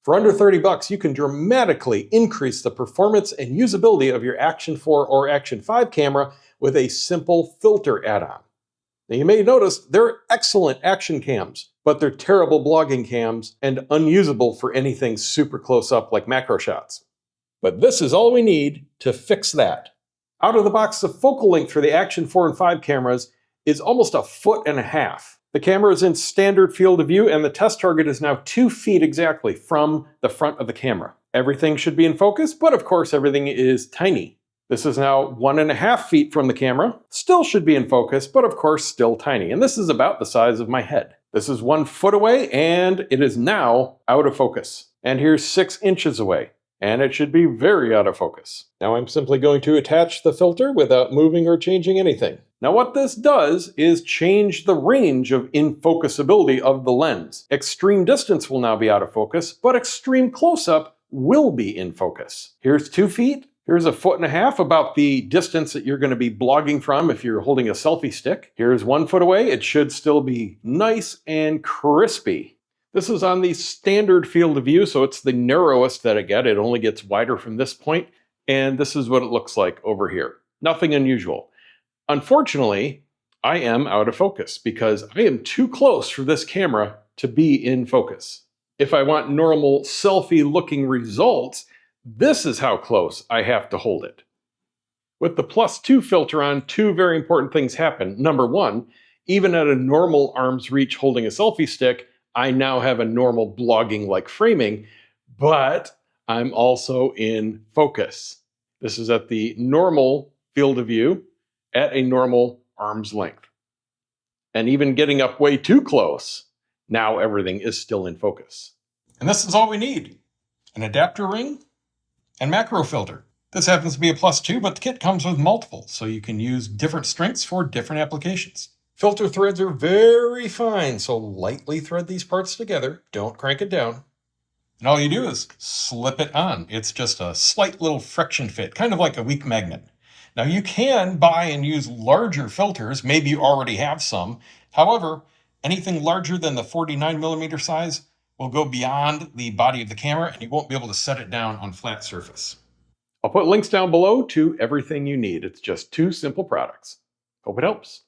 For under 30 bucks, you can dramatically increase the performance and usability of your Action 4 or Action 5 camera with a simple filter add-on. Now you may notice they're excellent action cams, but they're terrible blogging cams and unusable for anything super close up like macro shots. But this is all we need to fix that. Out of the box, the focal length for the Action 4 and 5 cameras is almost 1.5 feet. The camera is in standard field of view and the test target is now 2 feet exactly from the front of the camera. Everything should be in focus, but of course everything is tiny. This is now 1.5 feet from the camera. Still should be in focus, but of course still tiny. And this is about the size of my head. This is 1 foot away and it is now out of focus. And here's 6 inches away. And it should be very out of focus. Now I'm simply going to attach the filter without moving or changing anything. Now what this does is change the range of in-focusability of the lens. Extreme distance will now be out of focus, but extreme close-up will be in focus. Here's 2 feet. Here's 1.5 feet, about the distance that you're going to be blogging from if you're holding a selfie stick. Here's 1 foot away. It should still be nice and crispy. This is on the standard field of view, so it's the narrowest that I get. It only gets wider from this point, and this is what it looks like over here. Nothing unusual. Unfortunately, I am out of focus because I am too close for this camera to be in focus. If I want normal selfie-looking results, this is how close I have to hold it. With the +2 filter on, 2 very important things happen. Number 1, even at a normal arm's reach holding a selfie stick, I now have a normal blogging-like framing, but I'm also in focus. This is at the normal field of view at a normal arm's length. And even getting up way too close, now everything is still in focus. And this is all we need. An adapter ring and macro filter. This happens to be a +2, but the kit comes with multiple, so you can use different strengths for different applications. Filter threads are very fine, so lightly thread these parts together. Don't crank it down. And all you do is slip it on. It's just a slight little friction fit, kind of like a weak magnet. Now you can buy and use larger filters. Maybe you already have some. However, anything larger than the 49mm size will go beyond the body of the camera and you won't be able to set it down on flat surface. I'll put links down below to everything you need. It's just 2 simple products. Hope it helps.